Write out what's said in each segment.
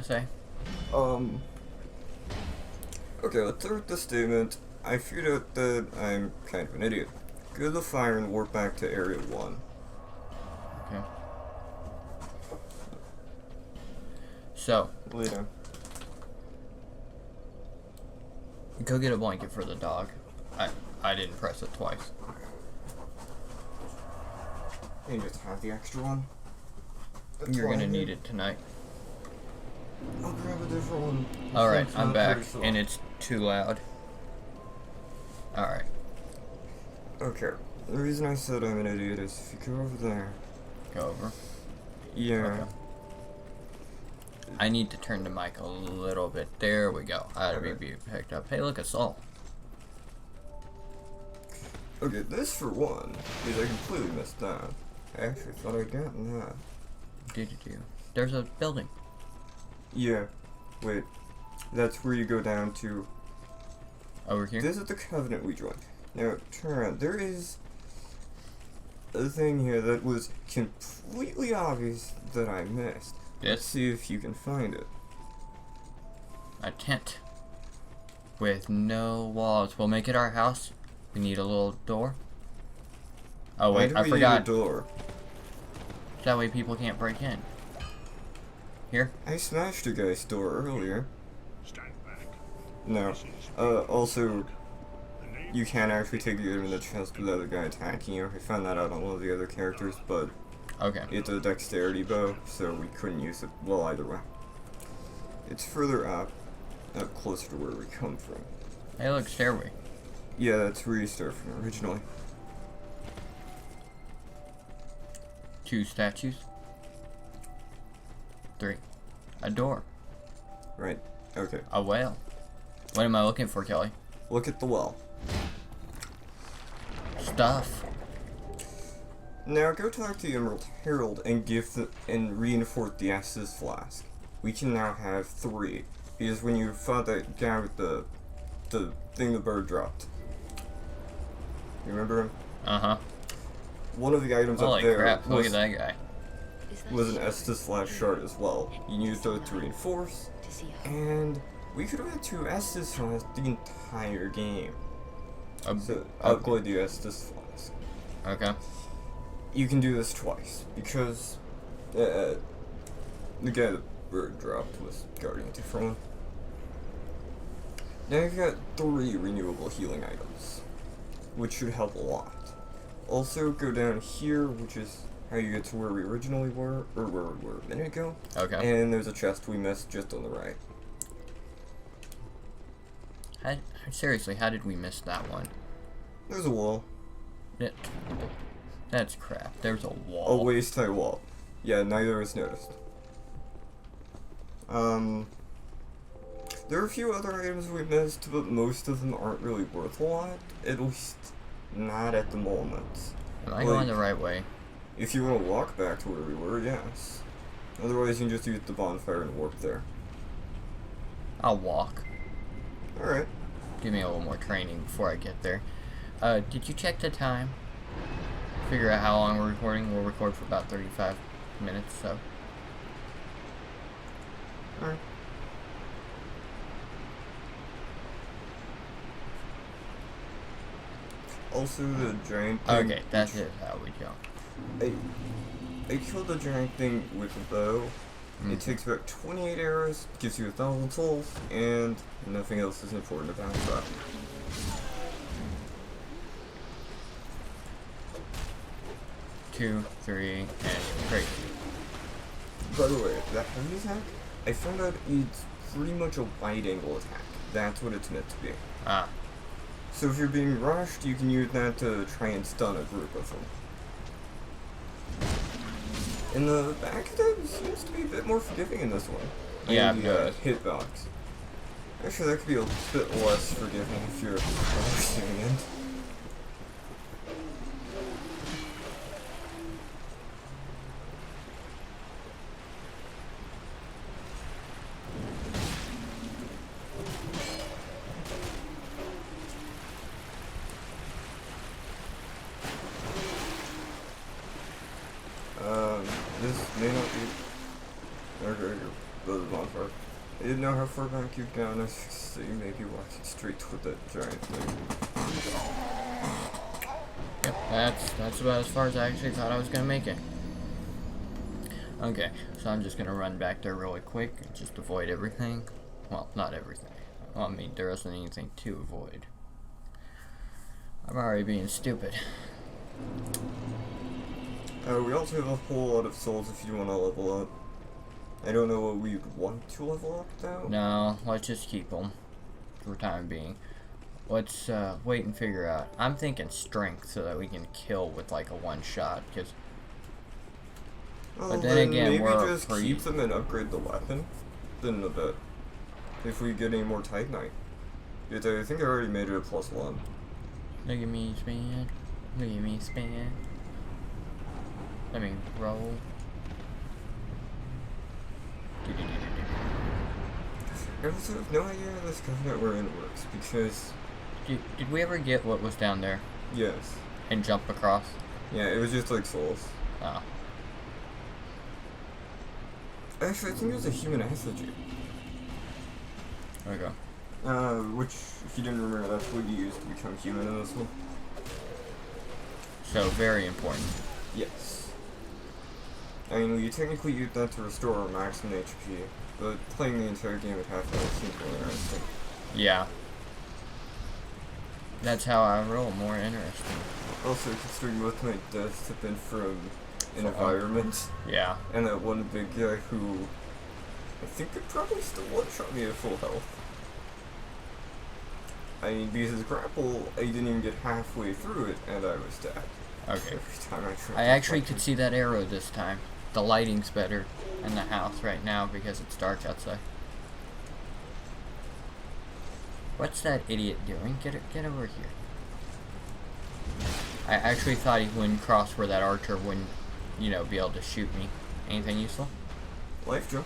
say? Um, okay, let's start with the statement. I figured out that I'm kind of an idiot. Go to the fire and warp back to Area 1. Okay. So, Later. go get a blanket for the dog. I didn't press it twice. You just have the extra one. You're gonna need it tonight. I'll grab a different one. Alright, It's I'm not back, very and soft. it's too loud. Alright. Okay. The reason I said I'm an idiot is if you go over there. Go over. Yeah. Okay. I need to turn the mic a little bit. There we go. That'll Okay. be picked up. Hey, look, a soul. Okay, this for one, because I completely missed that. I actually thought I'd gotten that. Did you? There's a building. Yeah. Wait. That's where you go down to. Over here? This is the covenant we joined. Now, turn around. There is a thing here that was completely obvious that I missed. Let's Yes. see if you can find it. A tent. With no walls. We'll make it our house. We need a little door. Oh Why wait, do I we forgot. need a door? That way people can't break in. Here? I smashed a guy's door earlier. Stand back. No. This is Also, the name you can't actually take the item in the chest without the guy attacking you. I found that out on one of the other characters, but Okay. it's a dexterity bow, so we couldn't use it. Well, either way. It's further up closer to where we come from. Hey, look, stairway. Yeah, that's where you start from originally. 2 statues. 3. A door. Right. Okay. A whale. What am I looking for, Kelly? Look at the well. Stuff. Now go talk to the Emerald Herald and and reinforce the Estus flask. We can now have 3 because when you fought that guy with the thing the bird dropped, you remember him? Uh-huh. One of the items Holy up there crap, look was, at that guy. was an Estus flask shard as well. You can use those to reinforce, and we could have had 2 Estus flasks the entire game. So upgrade the Estus flask. Okay. You can do this twice because the guy the bird dropped was guarding a different one. Now you've got 3 renewable healing items, which should help a lot. Also, go down here, which is how you get to where we originally were, or where we were a minute ago. Okay. And there's a chest we missed just on the right. Seriously, how did we miss that one? There's a wall. That's crap. There's a A wall. waist-high wall. Yeah, neither of us noticed. There are a few other items we missed, but most of them aren't really worth a lot. At least, not at the moment. Am I going the right way? If you want to walk back to where we were, yes. Otherwise, you can just use the bonfire and warp there. I'll walk. Alright. Give me a little more training before I get there. Did you check the time? Figure out how long we're recording? We'll record for about 35 minutes, so. Alright. Also, the giant thing. Okay, that's it. How we go. I killed the giant thing with a bow. It takes about 28 arrows, gives you 1,000 souls, and nothing else is important about that. Two, 3, and great. By the way, that heavy attack, I found out it's pretty much a wide angle attack. That's what it's meant to be. Ah, So if you're being rushed, you can use that to try and stun a group of them. And the back attack seems to be a bit more forgiving in this one. Yeah, And I've the noticed. hitbox. Actually, that could be a bit less forgiving if you're receiving it. This may not be. Okay, go to the bonfire. I didn't know how far back you'd gone. I was so you may be walking straight toward that giant thing. Yep, that's about as far as I actually thought I was gonna make it. Okay, so I'm just gonna run back there really quick and just avoid everything. Well, not everything. I mean, there isn't anything to avoid. I'm already being stupid. We also have a whole lot of souls if you want to level up. I don't know what we'd want to level up though. No, let's just keep them for the time being. Let's wait and figure out. I'm thinking strength so that we can kill with like a one shot. Cause, Well, but then again, maybe we're just free. keep them and upgrade the weapon. Then a bit. If we get any more Titanite. Because I think I already made it a +1. Look at me spin. Look at me spin. Let me roll. I also have no idea how this covenant we're in works because, Did we ever get what was down there yes. and jump across? Yeah, it was just like souls. Oh. Actually, I think it was a human effigy. Okay. Which, if you didn't remember, that's what you used to become human in this one. So, very important. Yes. I mean, we technically use that to restore our maximum HP, but playing the entire game at half-life seems more interesting. Yeah. That's how I roll, more interesting. Also, considering both my deaths have been from From- environment, Yeah. and that one big guy who I think could probably still one-shot me at full health. I mean, because his grapple, I didn't even get halfway through it, and I was dead. Okay. Every time I tried I to actually punch could him. see that arrow this time. The lighting's better in the house right now because it's dark outside. What's that idiot doing? Get over here. I actually thought he wouldn't cross where that archer wouldn't, be able to shoot me. Anything useful? Life jump.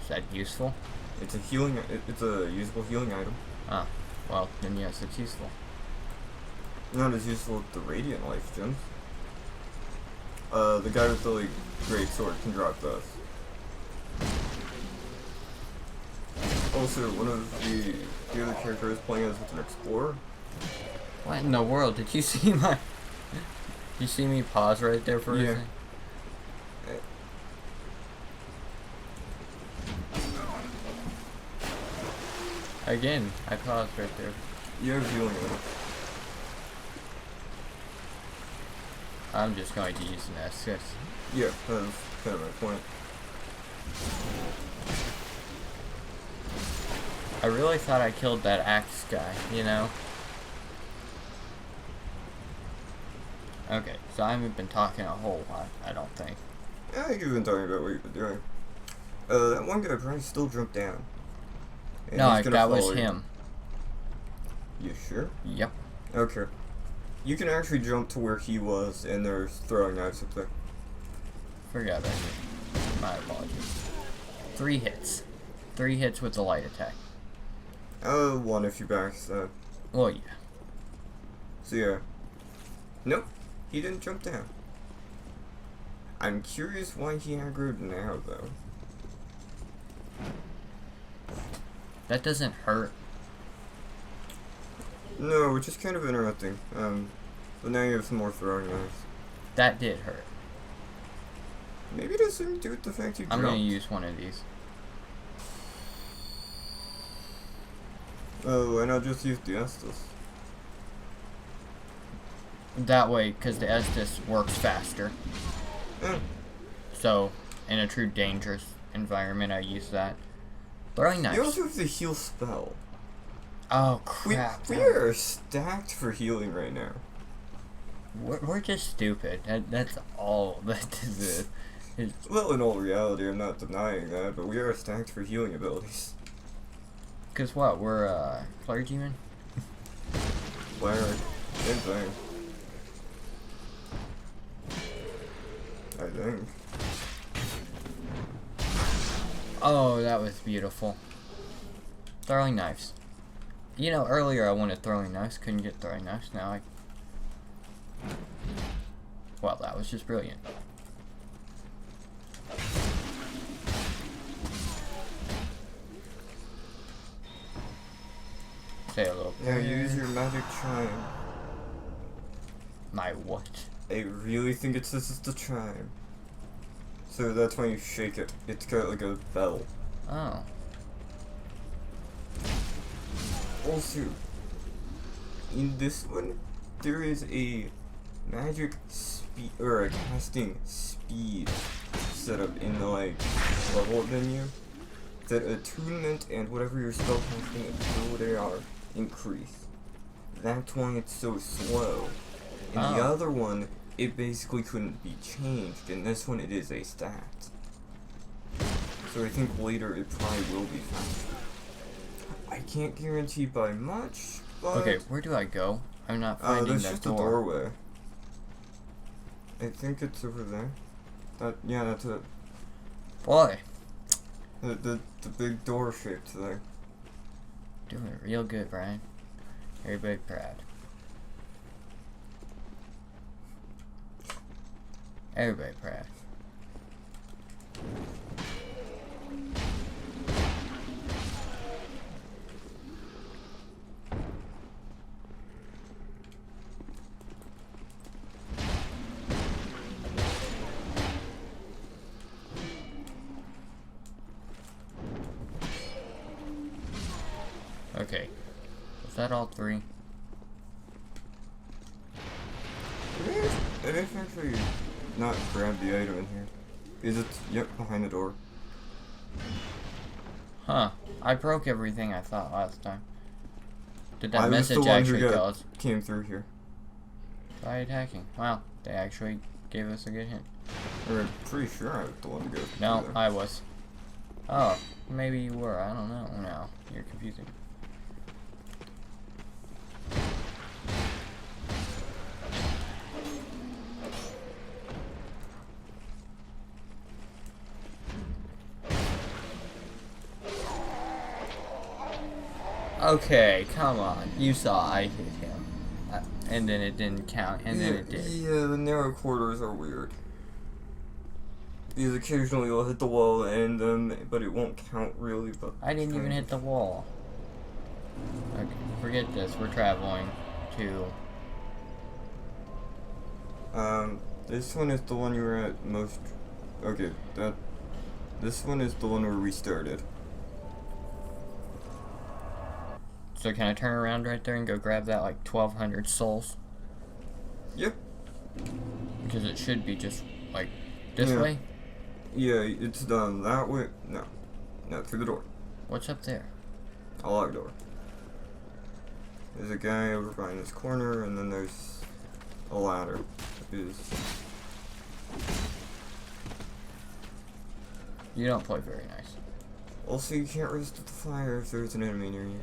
Is that useful? It's a healing. It's a usable healing item. Ah, well, then yes, it's useful. Not as useful as the radiant life gems. The guy with the like great sword can drop those. Also, one of the other characters playing as with an explorer. What in the world? Did you see my... You see me pause right there for a Yeah. second? Again, I paused right there. You have healing item. I'm just going to use an assist. Yeah, that's kind of my point. I really thought I killed that axe guy, Okay, so I haven't been talking a whole lot, I don't think. Yeah, I think you've been talking about what you've been doing. That one guy probably still jumped down. And No, he's gonna that was follow you. him. You sure? Yep. Okay. You can actually jump to where he was, and there's throwing knives up there. Forgot about it. My apologies. 3 hits. 3 hits with the light attack. One if you backstab. Well, yeah. So yeah. Nope, he didn't jump down. I'm curious why he aggroed now, though. That doesn't hurt. No, which is kind of interesting. But now you have some more throwing knives. That did hurt. Maybe it has something to do with the fact you I'm jumped. gonna use one of these. Oh, why not just use the Estus? That way, because the Estus works faster. Eh, So, in a true dangerous environment, I use that. Throwing you knives. also have the heal spell. Oh, We crap. are stacked for healing right now. We're just stupid. That's all that this is. Well, in all reality, I'm not denying that, but we are stacked for healing abilities. Because what? We're, clergymen? Cleric, same thing. I think. Oh, that was beautiful. Throwing knives. Earlier I wanted throwing knives, couldn't get throwing knives, now I... Well, that was just brilliant. Say a little Now prayer. use your magic chime. My what? I really think this is the chime. So that's when you shake it. It's got like a bell. Oh. Also, in this one, there is a magic speed or a casting speed set up in the like level menu that attunement and whatever your spell casting ability are increase. That's why it's so slow. In the Oh. other one, it basically couldn't be changed. In this one, it is a stat. So I think later it probably will be faster. I can't guarantee by much, but Okay, where do I go? I'm not finding there's that just door. a doorway. I think it's over there. Yeah, that's it. Boy, The big door shaped there. doing it real good, Brian. Everybody proud. Everybody proud. Okay. Was that all three? I didn't actually not grab the item in here. Is it? Yep, behind the door. Huh. I broke everything I thought last time. Did I that was the message one who actually got- cause? Came through here. Try attacking. Wow. They actually gave us a good hint. Or I'm pretty sure I was the one to go. No, through there. I was. Oh, maybe you were. I don't know. No, you're confusing. Okay, come on. You saw I hit him. And then it didn't count, and then it did. Yeah, the narrow corridors are weird. Because occasionally you'll hit the wall and but it won't count really. But I didn't even hit the wall. Okay, forget this. We're traveling to... This one is the one you were at most. Okay, this one is the one where we started. So can I turn around right there and go grab that like 1,200 souls? Yep. Because it should be just like this Yeah. way. Yeah, it's done that way. No, through the door. What's up there? A locked door. There's a guy over behind this corner, and then there's a ladder. You don't play very nice. Also, you can't resist the fire if there's an enemy near you.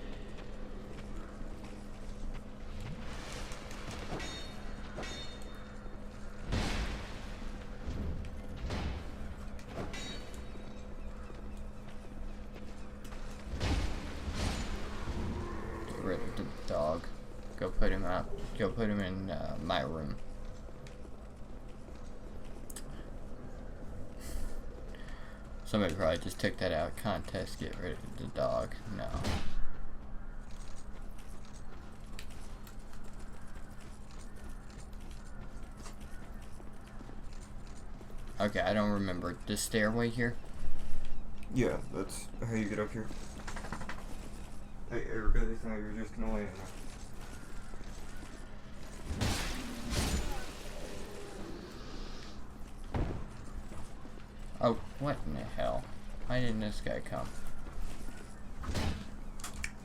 Get rid of the dog. Go put him out. Go put him in my room. Somebody probably just took that out of context. Get rid of the dog. No. Okay, I don't remember. This stairway here? Yeah, that's how you get up here. Hey, everybody, now you're just gonna lay in there. Oh, what in the hell? Why didn't this guy come?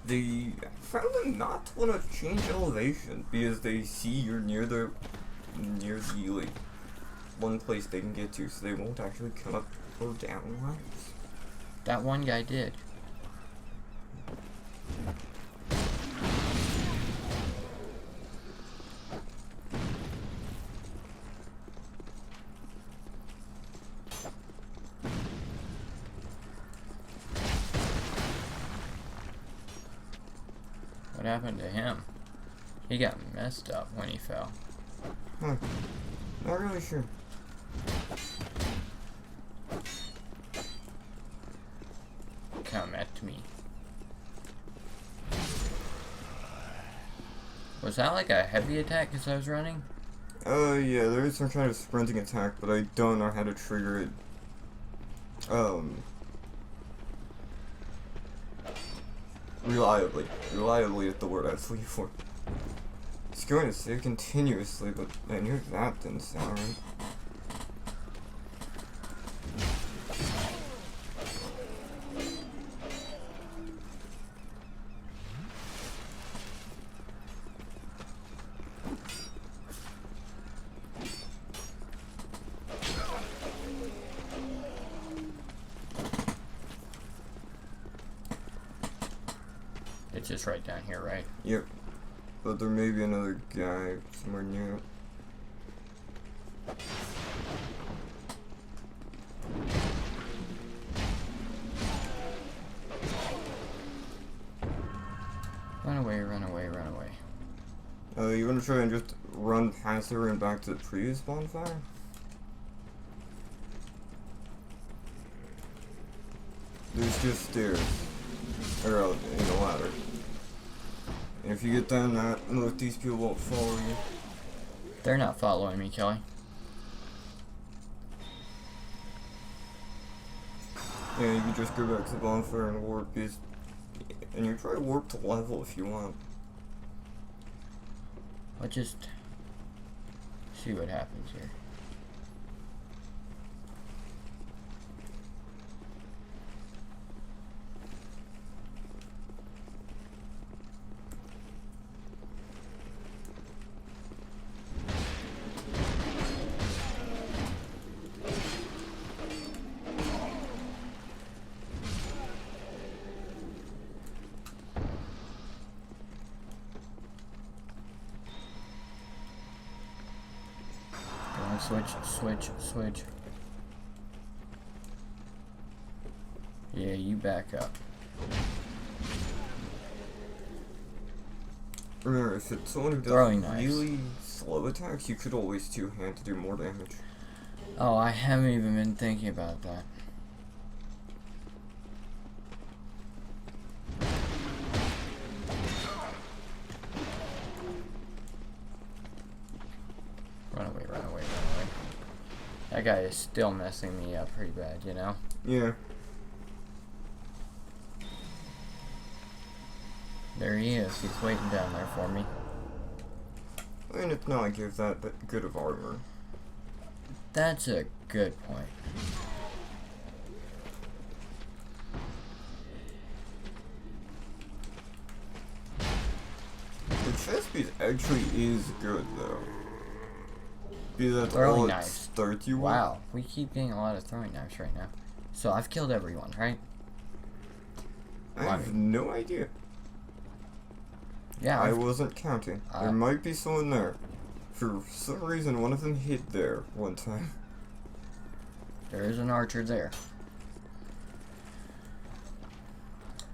They found them not to want to change elevation because they see you're near the like one place they can get to, so they won't actually come up or down ramps. That one guy did. What happened to him? He got messed up when he fell. Huh. Not really sure. Come at me. Was that like a heavy attack as I was running? Yeah, there is some kind of sprinting attack, but I don't know how to trigger it. Reliably. Reliably is the word I was looking for. It's going to say continuously, but I knew that didn't sound right. It's just right down here, right? Yep. But there may be another guy somewhere near it. Run away, run away, run away. You wanna try and just run past her and back to the previous bonfire? There's just stairs. Or in the ladder. And if you get down that, look, these people won't follow you. They're not following me, Kelly. Yeah, you can just go back to the bonfire and warp is, and you try to warp to level if you want. Let's just see what happens here. Switch. Yeah, you back up. Remember, if it's someone who does Throwing knives. really slow attacks, you could always two-hand to do more damage. Oh, I haven't even been thinking about that. Run away. That guy is still messing me up pretty bad, you know? Yeah. There he is. He's waiting down there for me. I mean, it's not like you have that good of armor. That's a good point. The chest piece actually is good, though. Because that's Throwing all it knives. starts you with. Wow, we keep getting a lot of throwing knives right now. So I've killed everyone, right? I have no idea. Yeah, I wasn't counting. There might be someone there. For some reason, one of them hit there one time. there is an archer there.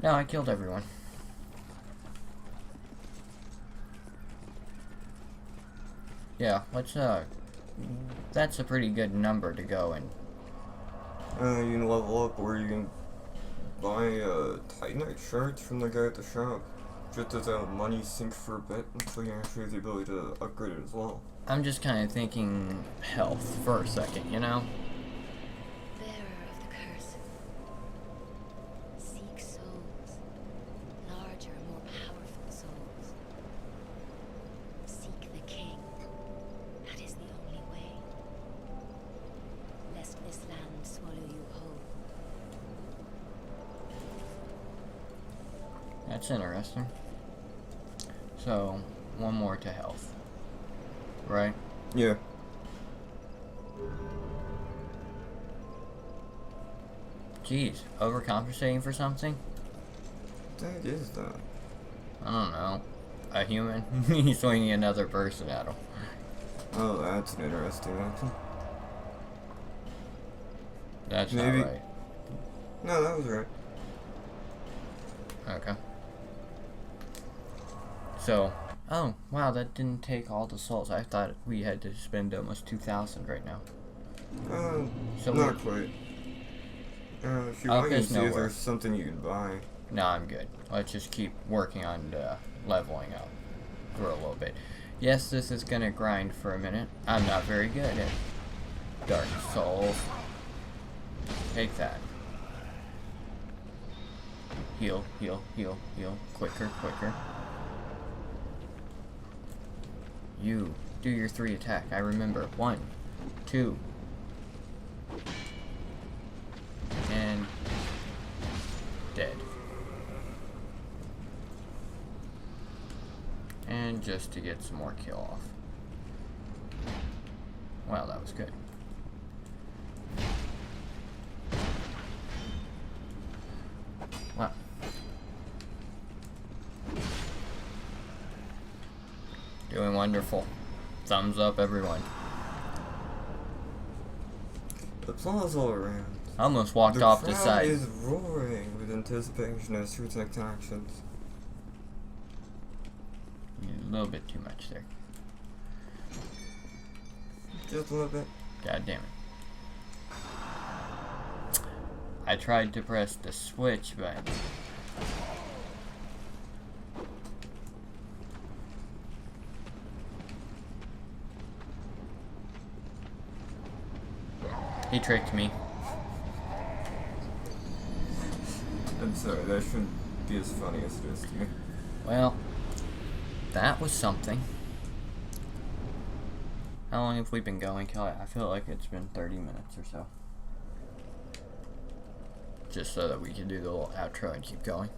No, I killed everyone. Yeah, let's that's a pretty good number to go in. You can level up, or you can buy Titanite shards from the guy at the shop. Just as a money sink for a bit until you actually have the ability to upgrade it as well. I'm just kind of thinking health for a second, you know? Bearer of the curse. Seek souls. Larger, more powerful souls. Seek the king. That is the only way. Lest this land swallow you whole. That's interesting. So, one more to health. Right? Yeah. Jeez, overcompensating for something? That is that. I don't know. A human? He's swinging another person at him. Oh, that's an interesting option. That's Maybe. not right. No, that was right. Okay. So, oh, wow, that didn't take all the souls. I thought we had to spend almost 2,000 right now. So Not quite. If you want, you can there's see if nowhere. there's something you can buy. No, I'm good. Let's just keep working on leveling up. for a little bit. Yes, this is gonna grind for a minute. I'm not very good at Dark Souls. Take that. Heal, heal, heal, heal. Quicker, quicker. You do your 3 attack. I remember. 1, 2, and dead. And just to get some more kill off. Wow, that was good. Wow. Doing wonderful. Thumbs up, everyone. Applause all around. I almost walked off the crowd side. is roaring with anticipation as Fruit's next actions. A little bit too much there. Just a little bit. God damn it. I tried to press the switch, but he tricked me. I'm sorry, that shouldn't be as funny as it is to me. Well, that was something. How long have we been going, Kelly? I feel like it's been 30 minutes or so. Just so that we can do the little outro and keep going.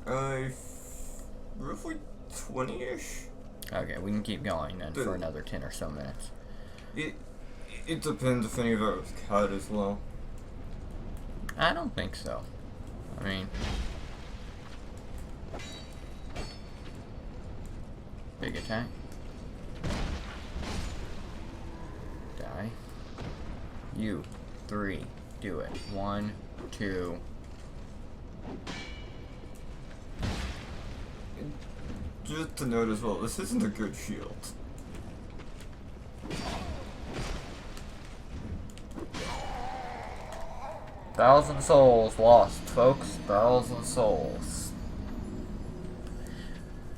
Roughly 20-ish? Okay, we can keep going then for another 10 or so minutes. It depends if any of it was cut as well. I don't think so. I mean, big attack. Die. You. 3. Do it. 1, 2. Just to note as well, this isn't a good shield. Thousand souls lost, folks. 1,000 souls.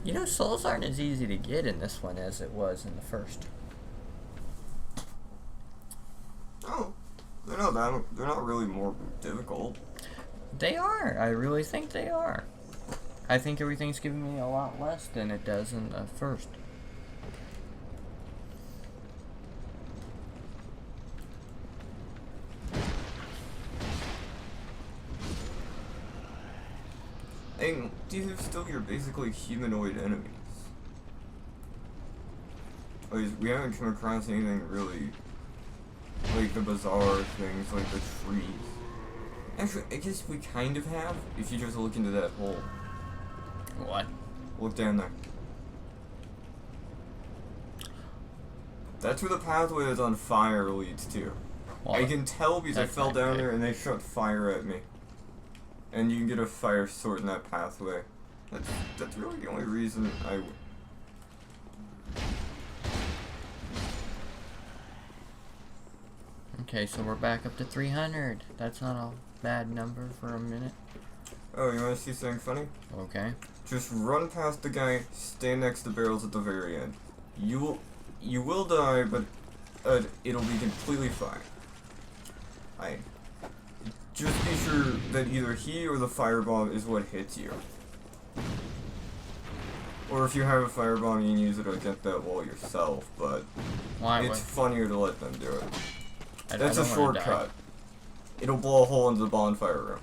You know, souls aren't as easy to get in this one as it was in the first. Oh, they're not really more difficult. They are. I really think they are. I think everything's giving me a lot less than it does in the first. And these are still your basically humanoid enemies. Like, we haven't come across anything really like the bizarre things like the trees. Actually, I guess we kind of have if you just look into that hole. What? Look down there. That's where the pathway that's on fire leads to. Well, I can tell because I that's fell not down good. there and they shot fire at me. And you can get a fire sword in that pathway. That's really the only reason I... Okay, so we're back up to 300. That's not a bad number for a minute. Oh, you want to see something funny? Okay. Just run past the guy, stand next to barrels at the very end. You will die, but it'll be completely fine. Just be sure that either he or the firebomb is what hits you. Or if you have a firebomb, you can use it to get that wall yourself, but Why? it's funnier to let them do it. I That's a don't wanna die. shortcut. It'll blow a hole into the bonfire room.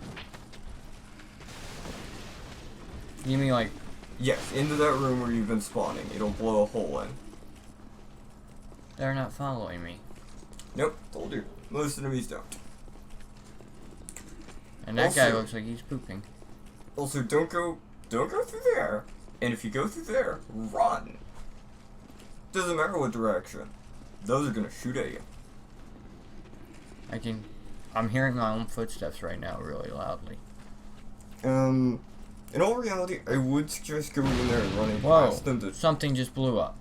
You mean like? Yes, into that room where you've been spawning. It'll blow a hole in. They're not following me. Nope, told you. Most enemies don't. And that guy Also- looks like he's pooping. Also, don't go through there. And if you go through there, run. Doesn't matter what direction. Those are gonna shoot at you. I'm hearing my own footsteps right now really loudly. In all reality, I would suggest going in there and running Whoa, past them to... something just blew up.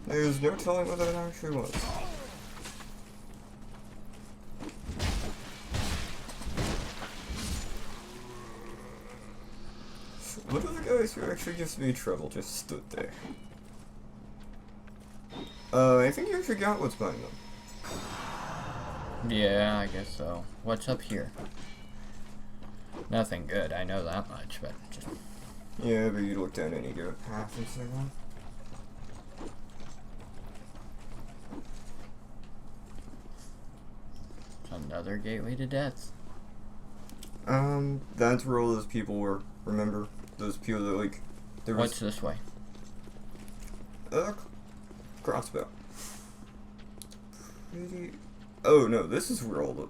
There's no telling what that actually was. One of the guys who actually gives me trouble just stood there. I think you actually got what's behind them. Yeah, I guess so. What's up here? Nothing good, I know that much, but just... Yeah, but you look down any good path and say that. Another gateway to death. That's where all those people were. Remember? Those people that, like... There was... What's this way? Crossbow. Pretty... Oh, no, this is where all the...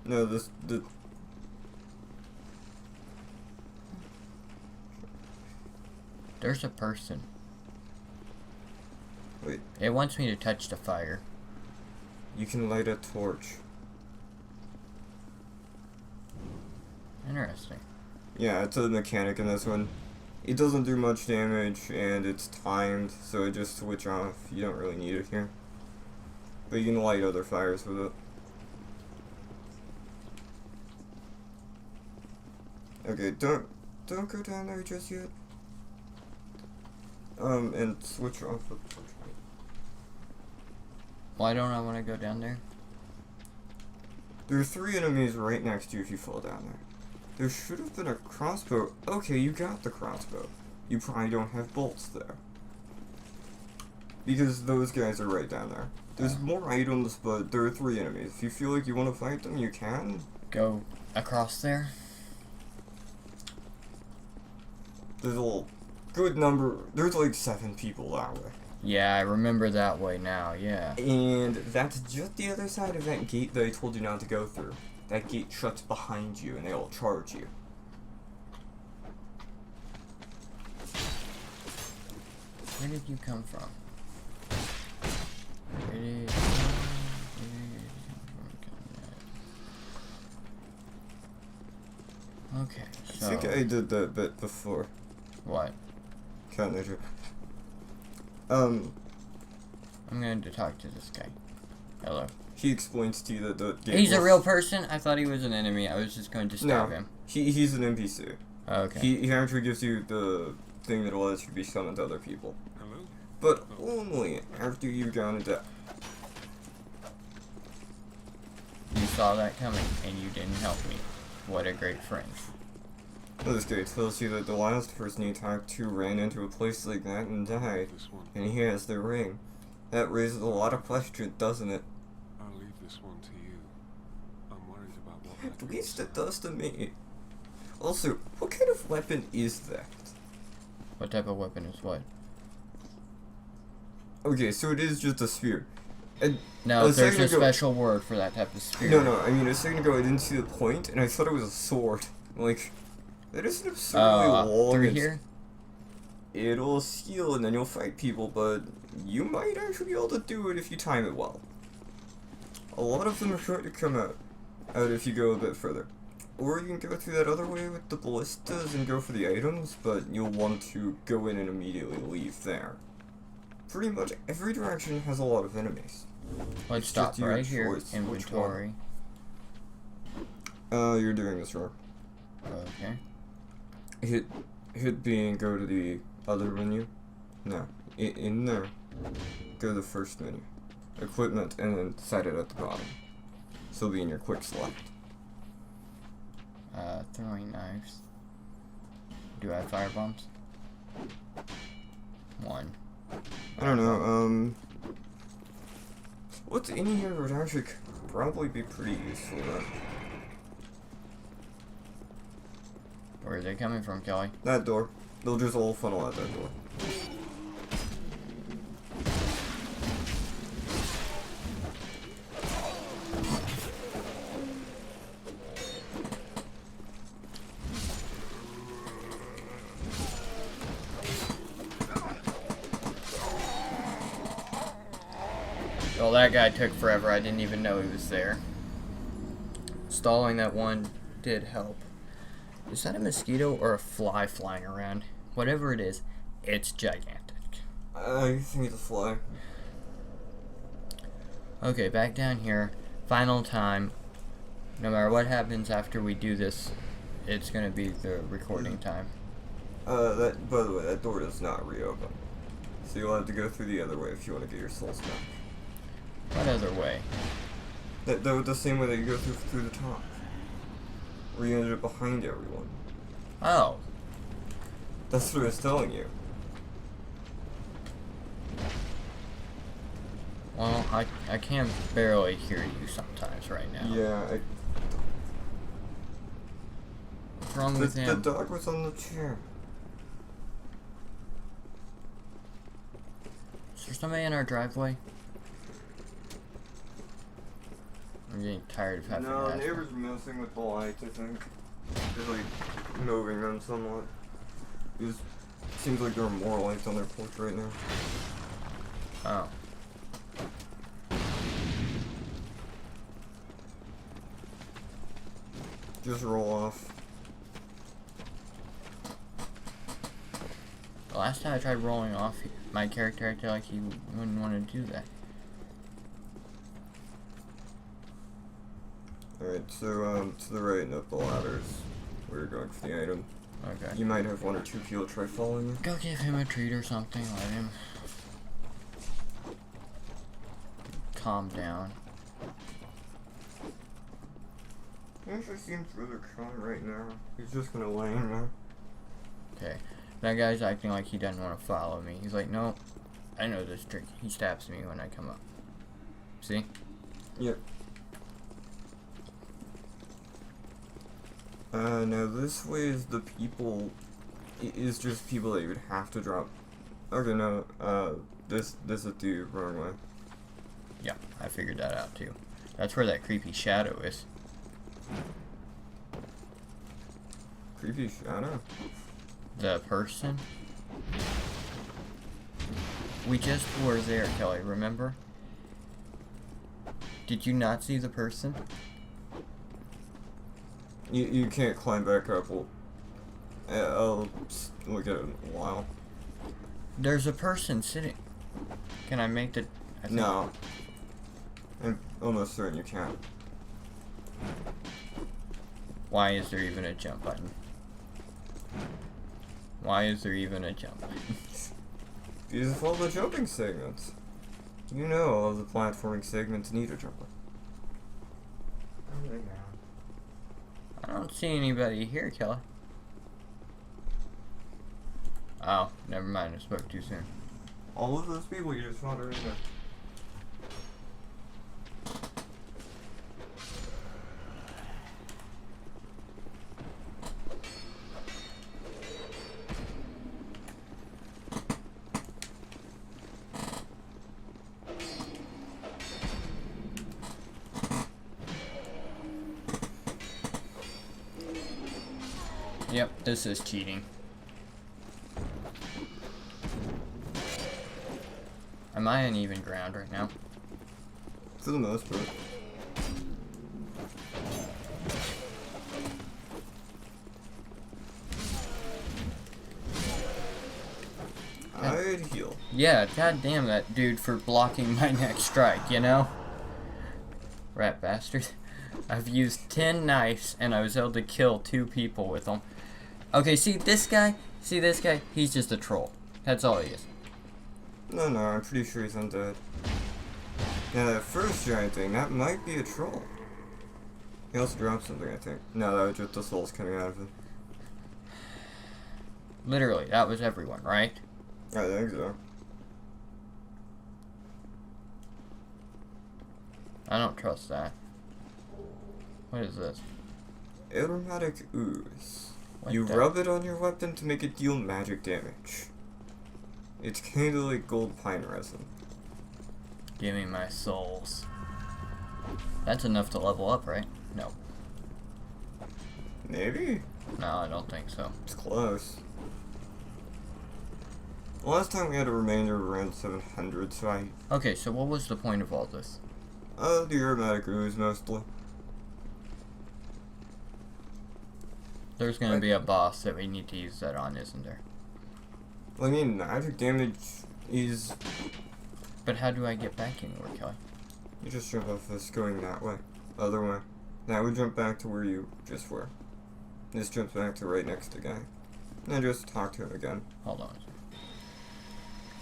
No, the... There's a person. Wait, It wants me to touch the fire. you can light a torch. Interesting. Yeah, it's a mechanic in this one. It doesn't do much damage, and it's timed, so it just switch off. You don't really need it here. But you can light other fires with it. Okay, don't go down there just yet. And switch off the torch. Why don't I want to go down there? There are 3 enemies right next to you if you fall down there. There should have been a crossbow. Okay, you got the crossbow. You probably don't have bolts there. Because those guys are right down there. There's more items, but there are 3 enemies. If you feel like you want to fight them, you can. Go across there? There's a good number. There's like 7 people that way. Yeah, I remember that way now, yeah. And that's just the other side of that gate that I told you not to go through. That gate shuts behind you and they'll charge you. Where did you come from? Where did you come from? Okay, so... I think I did that bit before. What? Cat Ninja. I'm going to talk to this guy. Hello. He explains to you that the gate He's a will- real person? I thought he was an enemy. I was just going to stab No. him. He's an NPC. Okay. He actually gives you the thing that allows you to be summoned to other people. Hello? But only after you've gone into... You saw that coming, and you didn't help me. What a great friend. This guy tells you that the last person you talked to ran into a place like that and died. This one. And he has the ring. That raises a lot of questions, doesn't it? I'll leave this one to you. I'm worried about what At that least is. it does to me. Also, what kind of weapon is that? What type of weapon is what? Okay, so it is just a spear. And No, a there's second a ago- special word for that type of spear. No, I mean, a second ago I didn't see the point, and I thought it was a sword. Like, that is an absurdly long... through and- here? It'll heal and then you'll fight people, but you might actually be able to do it if you time it well. A lot of them are going to come out if you go a bit further. Or you can go through that other way with the ballistas and go for the items, but you'll want to go in and immediately leave there. Pretty much every direction has a lot of enemies. Let's It's stop just your right here. choice which one. Inventory. You're doing this wrong. Okay. Hit B and go to the other menu. No, in there. Go to the first menu. Equipment, and then set it at the bottom. So it'll be in your quick select. Throwing knives. Do I have fire bombs? 1. I don't know, what's in here would actually probably be pretty useful then. Where are they coming from, Kelly? That door. They'll just all funnel out that door. Well, that guy took forever. I didn't even know he was there. Stalling that one did help. Is that a mosquito or a fly flying around? Whatever it is, it's gigantic. I think it's a fly. Okay, back down here. Final time. No matter what happens after we do this, it's gonna be the recording time. By the way, that door does not reopen. So you'll have to go through the other way if you want to get your souls back. What other way? The same way that you go through the top. Where you ended up behind everyone. Oh. That's what I was telling you. Well, I can barely hear you sometimes right now. Yeah, What's wrong with the him? dog was on the chair. Is there somebody in our driveway? I'm getting tired of having No, that. neighbors messing with the lights, I think. They're like moving them somewhat. It seems like there are more lights on their porch right now. Oh. Just roll off. The last time I tried rolling off, my character acted like he wouldn't want to do that. Alright, so to the right and up the ladders. We're going for the item. Okay. You might have one or two people try following you. Go give him a treat or something, let him calm down. He actually seems rather calm right now. He's just gonna lay in there. Okay. That guy's acting like he doesn't want to follow me. He's like, no, I know this trick. He stabs me when I come up. See? Yep. Now this way is the people, is just people that you would have to drop. Okay, no, this is the wrong way. Yeah, I figured that out too. That's where that creepy shadow is. Creepy shadow? The person? We just were there, Kelly, remember? Did you not see the person? You can't climb back up. Well, I'll look at it in a while. There's a person sitting. Can I make the... I think- No. I'm almost certain you can't. Why is there even a jump button? Why is there even a jump button? These are all the jumping segments. You know all the platforming segments need a jumper. I don't see anybody here, Kelly. Oh, never mind. I spoke too soon. All of those people you just fought are in there. Yep, this is cheating. Am I on even ground right now? For the most part. I'd heal. Yeah, goddamn that dude for blocking my next strike, you know? Rat bastard. I've used 10 knives and I was able to kill 2 people with them. Okay, see this guy? See this guy? He's just a troll. That's all he is. No, I'm pretty sure he's undead. Now that first giant thing, that might be a troll. He also dropped something, I think. No, that was just the souls coming out of it. Literally, that was everyone, right? I think so. I don't trust that. What is this? Aromatic ooze. What You the- rub it on your weapon to make it deal magic damage. It's kind of like gold pine resin. Give me my souls. That's enough to level up, right? No. Maybe? No, I don't think so. It's close. Last time we had a remainder of around 700, so Okay, so what was the point of all this? the aromatic ooze mostly. There's gonna be a boss that we need to use that on, isn't there? Well, I mean, magic damage is... But how do I get back anywhere, Kelly? You just jump off this going that way. Other way. That would jump back to where you just were. This jumps back to right next to guy. And just talk to him again. Hold on.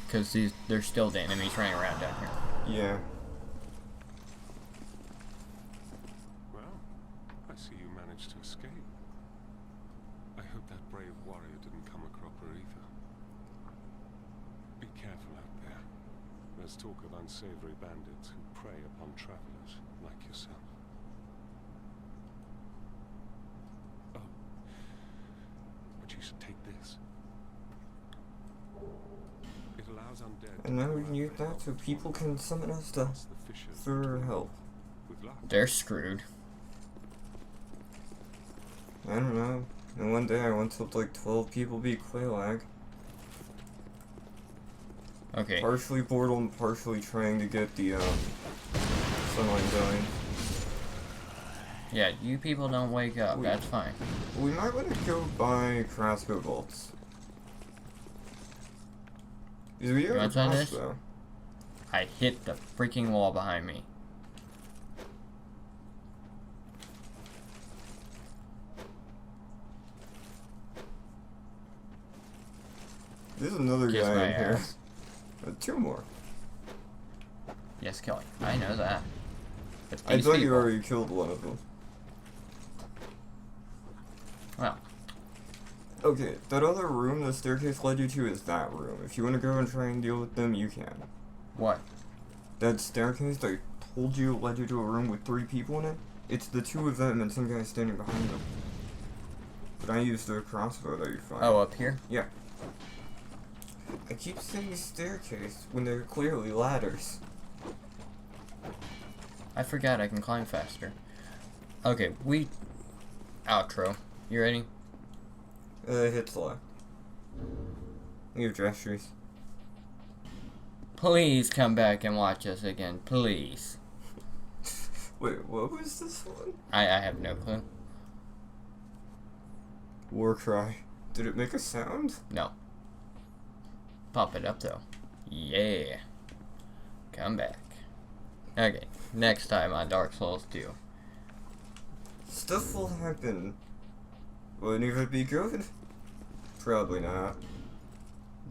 Because there's still the enemies running around down here. Yeah. Well, I see you managed to escape. I hope that brave warrior didn't come a cropper either. Be careful out there. There's talk of unsavory bandits who prey upon travelers like yourself. Oh, but you should take this. It allows undead And now to we come out use for that help so people can summon us to past the fissures for between help. them. With luck. They're screwed. I don't know. And one day I went to like 12 people beat Quelaag. Okay. Partially Bortle, partially trying to get the sunlight going. Yeah, you people don't wake up. We- That's fine. We might want to go buy crossbow bolts. Because we have a want some of this? crossbow. I hit the freaking wall behind me. There's another Kiss guy my in here. ass. Two more. Yes, Kelly. I know that. But I these thought you people- already killed one of them. Well, Okay, that other room the staircase led you to is that room. If you want to go and try and deal with them, you can. what? That staircase that I told you led you to a room with 3 people in it, it's the 2 of them and some guy standing behind them. But I used the crossbow that you found. Oh, up here? Yeah. I keep saying staircase when they're clearly ladders. I forgot I can climb faster. Okay, outro. You ready? Hit select. You have gestures. Please come back and watch us again, please. Wait, what was this one? I have no clue. Warcry. Did it make a sound? No. Pop it up though. Yeah. Come back. Okay, next time on Dark Souls 2. Stuff will happen. Will any of it be good? Probably not.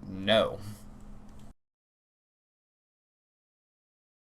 No.